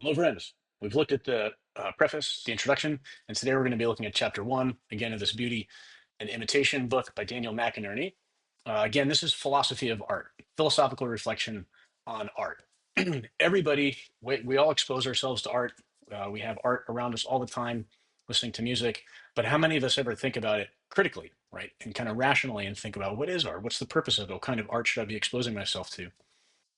Hello, friends. We've looked at the preface, the introduction, and today we're going to be looking at chapter one, again, of this Beauty and Imitation book by Daniel McInerny. Again, this is philosophy of art, philosophical reflection on art. Everybody, we all expose ourselves to art. We have art around us all the time, listening to music. But how many of us ever think about it critically, right? And kind of rationally and think about what is art? What's the purpose of it? What kind of art should I be exposing myself to?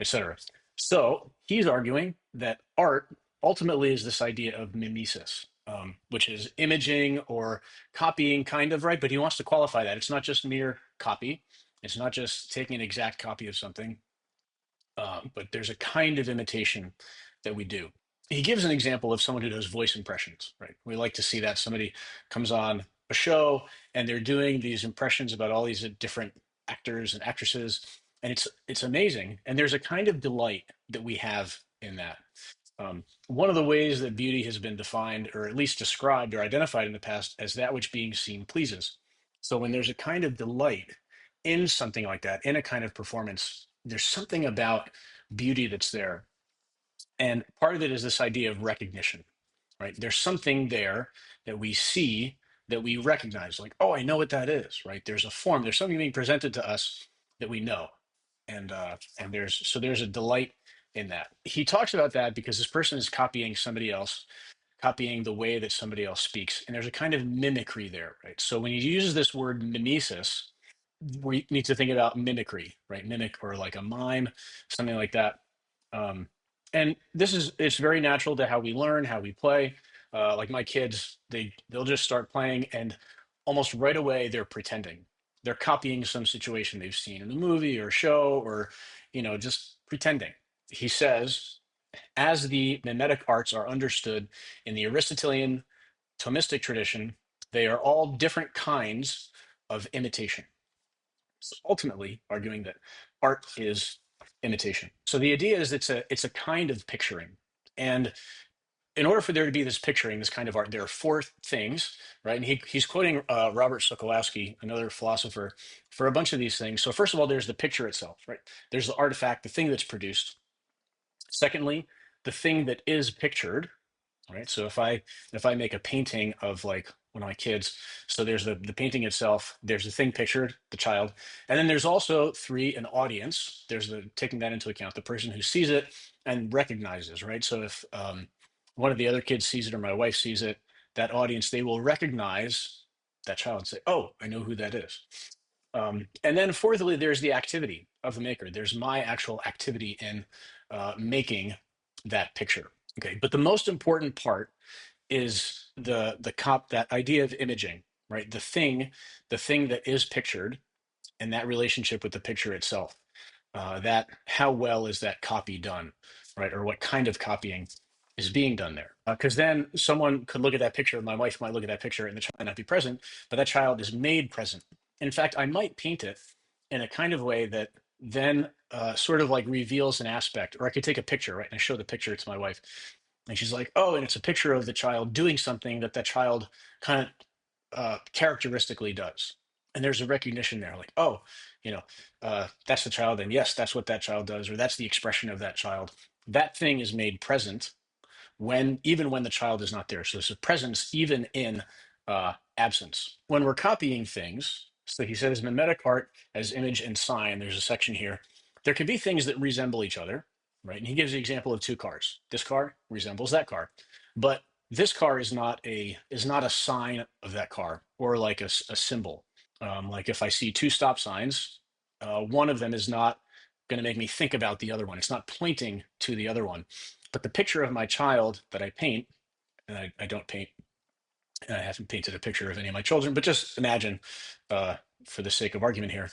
Etc. So he's arguing that art ultimately is this idea of mimesis, which is imaging or copying, kind of, right? But he wants to qualify that. It's not just mere copy. It's not just taking an exact copy of something, but there's a kind of imitation that we do. He gives an example of someone who does voice impressions, right? We like to see that somebody comes on a show and they're doing these impressions about all these different actors and actresses, and it's amazing. And there's a kind of delight that we have in that. One of the ways that beauty has been defined, or at least described or identified in the past, as that which being seen pleases. So when there's a kind of delight in something like that, in a kind of performance, there's something about beauty that's there. And part of it is this idea of recognition, right? There's something there that we see that we recognize, like, oh, I know what that is, right? There's a form, there's something being presented to us that we know. And there's a delight in that. He talks about that because this person is copying somebody else, copying the way that somebody else speaks. And there's a kind of mimicry there, right? So when he uses this word mimesis, we need to think about mimicry, right? Mimic or like a mime, something like that. Um, and it's very natural to how we learn, how we play. Like my kids, they'll just start playing, and almost right away they're pretending. They're copying some situation they've seen in a movie or show, or just pretending. He says, as the mimetic arts are understood in the Aristotelian Thomistic tradition, they are all different kinds of imitation. So ultimately, arguing that art is imitation. So the idea is it's a kind of picturing, and in order for there to be this picturing, this kind of art, there are four things, right? And he's quoting Robert Sokolowski, another philosopher, for a bunch of these things. So first of all, there's the picture itself, right? There's the artifact, the thing that's produced. Secondly, the thing that is pictured, right? So if I make a painting of like one of my kids, so there's the painting itself, there's the thing pictured, the child, and then there's also three, an audience. There's the taking that into account, the person who sees it and recognizes, right? So if one of the other kids sees it or my wife sees it, that audience, they will recognize that child and say, "Oh, I know who that is." And then fourthly, there's the activity of the maker. There's my actual activity in making that picture. Okay, but the most important part is that idea of imaging, right? The thing that is pictured, and that relationship with the picture itself. That how well is that copy done, right? Or what kind of copying is being done there? Because then someone could look at that picture. My wife might look at that picture, and the child might not be present, but that child is made present. In fact, I might paint it in a kind of way that then sort of like reveals an aspect. Or I could take a picture, right? And I show the picture to my wife, and she's like, "Oh," and it's a picture of the child doing something that child kind of characteristically does. And there's a recognition there, like, "Oh, that's the child, and yes, that's what that child does, or that's the expression of that child." That thing is made present even when the child is not there. So there's a presence even in absence. When we're copying things, so he says mimetic art as image and sign. There's a section here. There can be things that resemble each other, right? And he gives the example of two cars. This car resembles that car, but this car is not a sign of that car, or like a symbol. Like if I see two stop signs, one of them is not going to make me think about the other one. It's not pointing to the other one. But the picture of my child that I paint, and I don't paint, and I haven't painted a picture of any of my children, but just imagine, for the sake of argument here,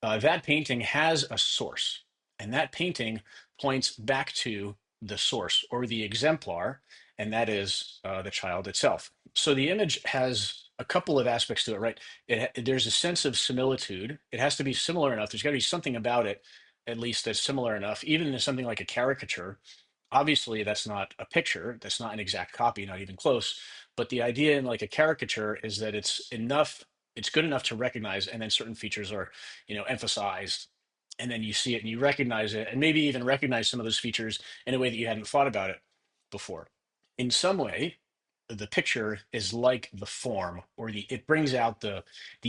that painting has a source, and that painting points back to the source or the exemplar, and that is the child itself. So the image has a couple of aspects to it, right? There's a sense of similitude. It has to be similar enough. There's got to be something about it, at least, that's similar enough. Even in something like a caricature, obviously that's not a picture. That's not an exact copy, not even close. But the idea in like a caricature is that it's good enough to recognize, and then certain features are emphasized, and then you see it and you recognize it, and maybe even recognize some of those features in a way that you hadn't thought about it. before. In some way, the picture is like the form, or it brings out the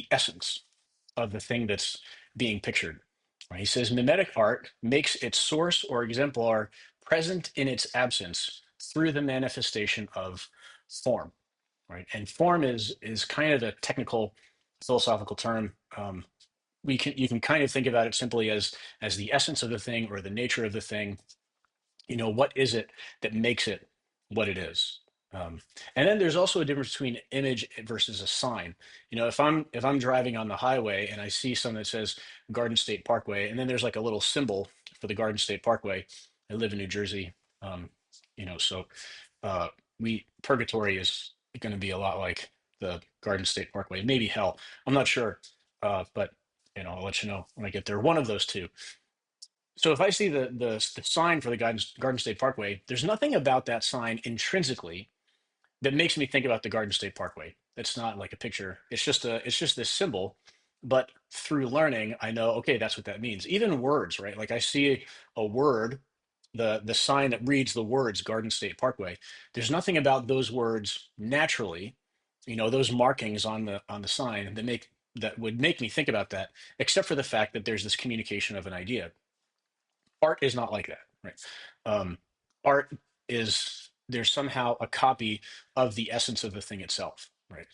essence of the thing that's being pictured. Right? He says mimetic art makes its source or exemplar present in its absence through the manifestation of form. Right, and form is kind of a technical philosophical term. You can kind of think about it simply as the essence of the thing or the nature of the thing. What is it that makes it what it is? And then there's also a difference between image versus a sign. If I'm driving on the highway and I see something that says Garden State Parkway, and then there's like a little symbol for the Garden State Parkway. I live in New Jersey. So uh, we purgatory is going to be a lot like the Garden State Parkway, maybe hell. I'm not sure, but I'll let you know when I get there. One of those two. So if I see the sign for the Garden State Parkway, there's nothing about that sign intrinsically that makes me think about the Garden State Parkway. It's not like a picture. It's just this symbol. But through learning, I know, okay, that's what that means. Even words, right? Like I see a word, the sign that reads the words Garden State Parkway. There's nothing about those words naturally, those markings on the sign that would make me think about that, except for the fact that there's this communication of an idea. Art is not like that, right? Um, art is there's somehow a copy of the essence of the thing itself, right?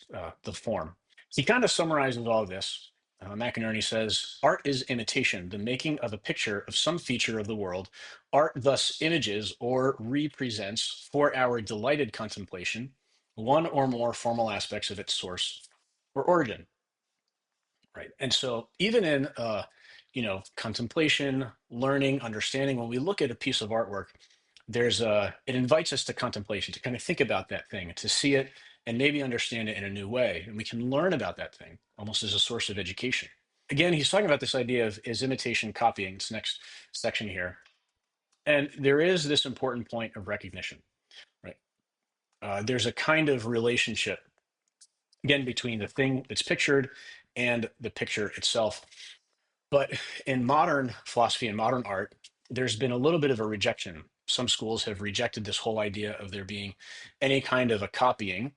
The form. He kind of summarizes all of this. McInerny says, art is imitation, the making of a picture of some feature of the world. Art thus images or represents for our delighted contemplation one or more formal aspects of its source or origin. Right. And so even in contemplation, learning, understanding, when we look at a piece of artwork, it invites us to contemplation, to kind of think about that thing, to see it and maybe understand it in a new way. And we can learn about that thing almost as a source of education. Again, he's talking about this idea of is imitation copying, this next section here. And there is this important point of recognition, right? There's a kind of relationship, again, between the thing that's pictured and the picture itself. But in modern philosophy and modern art, there's been a little bit of a rejection. Some schools have rejected this whole idea of there being any kind of a copying,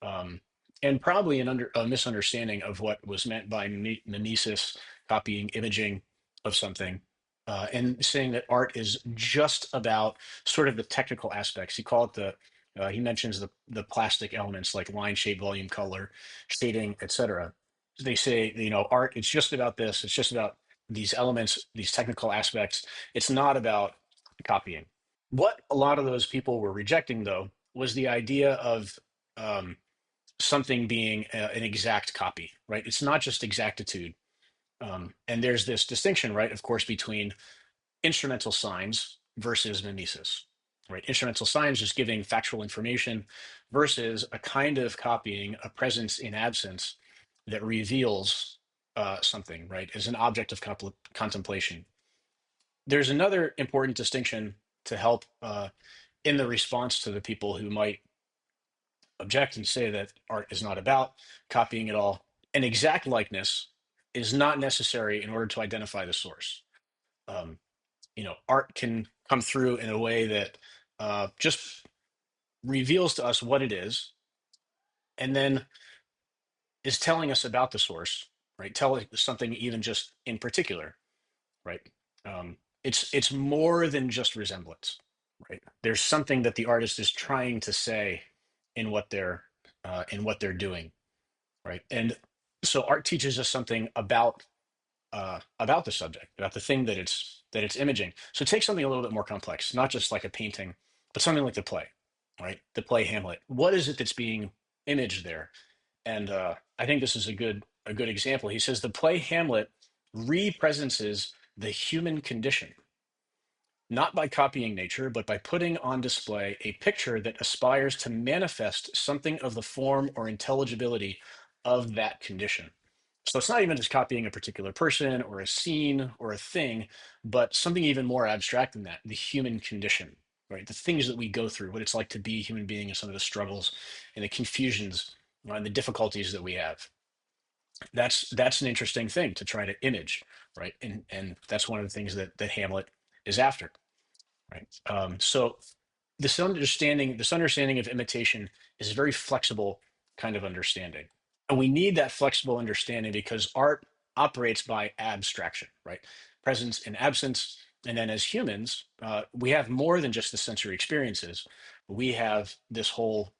um, and probably a misunderstanding of what was meant by mimesis, copying, imaging of something, and saying that art is just about sort of the technical aspects. He mentions the plastic elements like line, shape, volume, color, shading, etc. They say, art, it's just about this. It's just about these elements, these technical aspects. It's not about copying. What a lot of those people were rejecting, though, was the idea of um, something being an exact copy, right? It's not just exactitude. And there's this distinction, right, of course, between instrumental signs versus mimesis, right? Instrumental signs just giving factual information versus a kind of copying, a presence in absence that reveals something, right, as an object of contemplation. There's another important distinction to help in the response to the people who might object and say that art is not about copying at all. An exact likeness is not necessary in order to identify the source. Um, Art can come through in a way that just reveals to us what it is, and then is telling us about the source, right? Telling something even just in particular, right? It's more than just resemblance, right? There's something that the artist is trying to say in what they're doing, right? And so art teaches us something about the subject, about the thing that it's imaging. So take something a little bit more complex, not just like a painting, but something like the play, right? The play Hamlet. What is it that's being imaged there? And I think this is a good example. He says the play Hamlet represents the human condition, not by copying nature, but by putting on display a picture that aspires to manifest something of the form or intelligibility of that condition. So it's not even just copying a particular person or a scene or a thing, but something even more abstract than that, the human condition, right? The things that we go through, what it's like to be a human being and some of the struggles and the confusions and the difficulties that we have. That's an interesting thing to try to image, right? And that's one of the things that Hamlet is after, right? So this understanding of imitation is a very flexible kind of understanding. And we need that flexible understanding because art operates by abstraction, right? Presence and absence. And then as humans, we have more than just the sensory experiences. We have this whole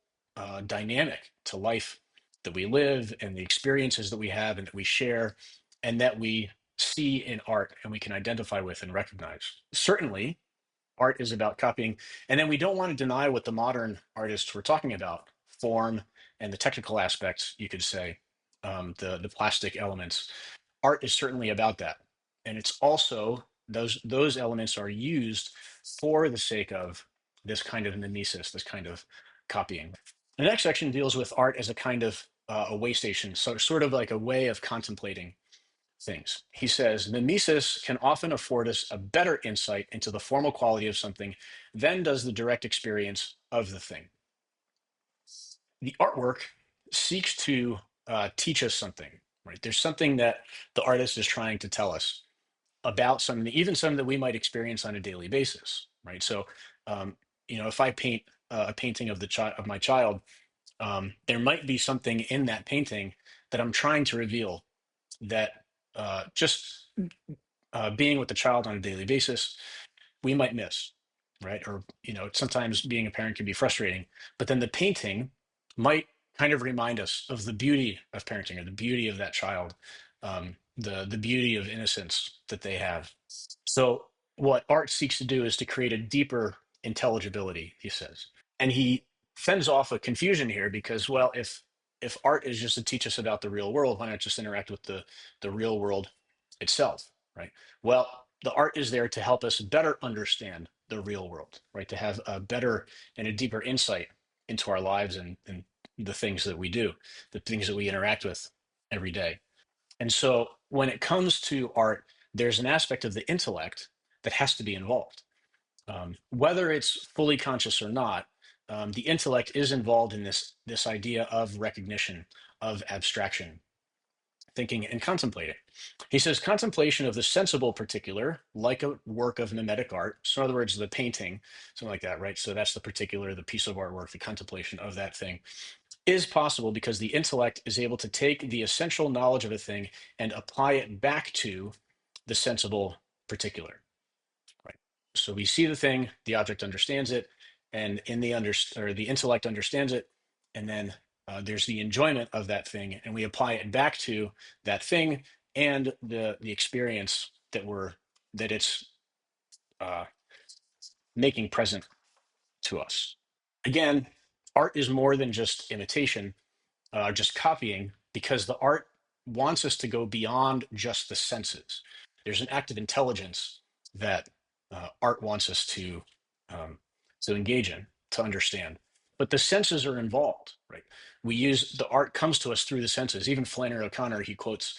dynamic to life that we live and the experiences that we have and that we share and that we see in art and we can identify with and recognize. Certainly, art is about copying. And then we don't want to deny what the modern artists were talking about, form and the technical aspects, you could say, the plastic elements. Art is certainly about that. And it's also those elements are used for the sake of this kind of mimesis, this kind of copying. The next section deals with art as a kind of a way station, so sort of like a way of contemplating things. He says, mimesis can often afford us a better insight into the formal quality of something than does the direct experience of the thing. The artwork seeks to teach us something, right? There's something that the artist is trying to tell us about something, even something that we might experience on a daily basis, right? So, um, if I paint a painting of of my child, there might be something in that painting that I'm trying to reveal that just being with the child on a daily basis, we might miss, right? Or, sometimes being a parent can be frustrating, but then the painting might kind of remind us of the beauty of parenting or the beauty of that child, the beauty of innocence that they have. So what art seeks to do is to create a deeper intelligibility, he says. And he fends off a confusion here because, well, if art is just to teach us about the real world, why not just interact with the real world itself, right? Well, the art is there to help us better understand the real world, right? To have a better and a deeper insight into our lives and the things that we do, the things that we interact with every day. And so when it comes to art, there's an aspect of the intellect that has to be involved. Whether it's fully conscious or not, the intellect is involved in this idea of recognition, of abstraction, thinking and contemplating. He says contemplation of the sensible particular, like a work of mimetic art. So in other words, the painting, something like that, right? So that's the particular, the piece of artwork, the contemplation of that thing is possible because the intellect is able to take the essential knowledge of a thing and apply it back to the sensible particular. Right. So we see the thing, the object understands it, and in the intellect understands it, and then there's the enjoyment of that thing, and we apply it back to that thing and the experience that it's uh, making present to us. Again, art is more than just imitation, just copying, because the art wants us to go beyond just the senses. There's an active intelligence that art wants us um, to engage in, to understand. But the senses are involved, right? We use the art comes to us through the senses. Even Flannery O'Connor, he quotes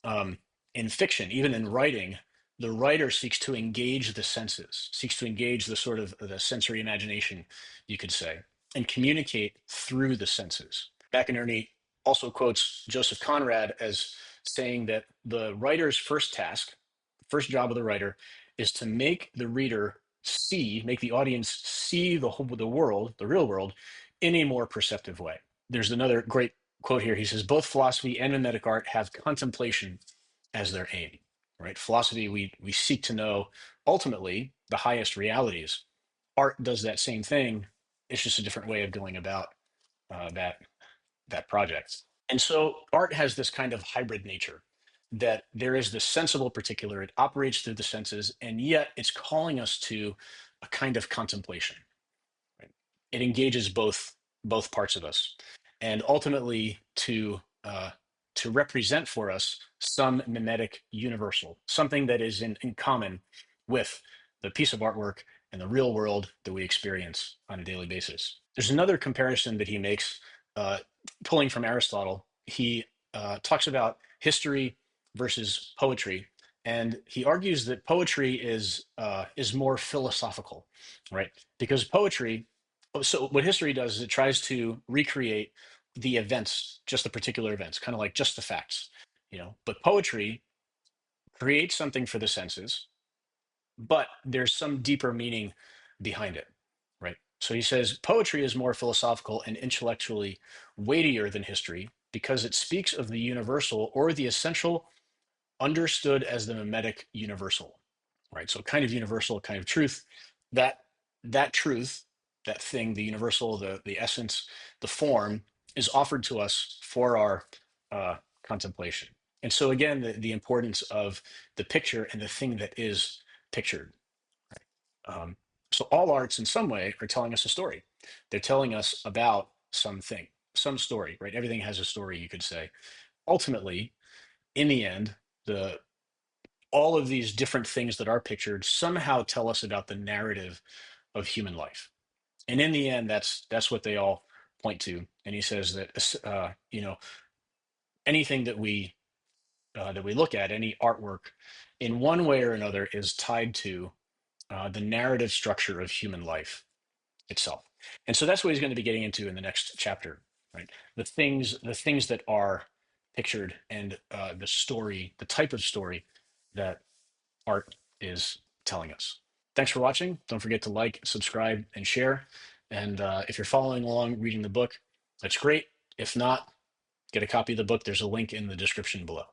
um, in fiction, even in writing, the writer seeks to engage the senses, seeks to engage the sort of the sensory imagination, you could say, and communicate through the senses. McInerny also quotes Joseph Conrad as saying that the writer's first task, the first job of the writer, is to make the reader see, make the audience see the world, the real world, in a more perceptive way. There's another great quote here. He says, both philosophy and mimetic art have contemplation as their aim, right? Philosophy, we seek to know ultimately the highest realities. Art does that same thing. It's just a different way of going about that project. And so art has this kind of hybrid nature that there is this sensible particular, it operates through the senses, and yet it's calling us to a kind of contemplation. Right? It engages both parts of us, and ultimately to represent for us some mimetic universal, something that is in common with the piece of artwork and the real world that we experience on a daily basis. There's another comparison that he makes, uh, pulling from Aristotle. He talks about history versus poetry, and he argues that poetry is more philosophical, right? Because poetry, so what history does is it tries to recreate the events, just the particular events, kind of like just the facts, But poetry creates something for the senses, but there's some deeper meaning behind it, right? So he says poetry is more philosophical and intellectually weightier than history because it speaks of the universal or the essential understood as the mimetic universal, right? So kind of universal, kind of truth. That that truth, that thing, the universal, the essence, the form, is offered to us for our contemplation. And so again, the importance of the picture and the thing that is pictured. Um, so all arts, in some way, are telling us a story. They're telling us about something, some story, right? Everything has a story, you could say. Ultimately, in the end, the all of these different things that are pictured somehow tell us about the narrative of human life. And in the end, that's what they all point to. And he says that anything that we look at, any artwork, in one way or another, is tied to the narrative structure of human life itself. And so that's what he's going to be getting into in the next chapter, right? The things that are pictured and the story, the type of story that art is telling us. Thanks for watching. Don't forget to like, subscribe, and share. And if you're following along reading the book, that's great. If not, get a copy of the book. There's a link in the description below.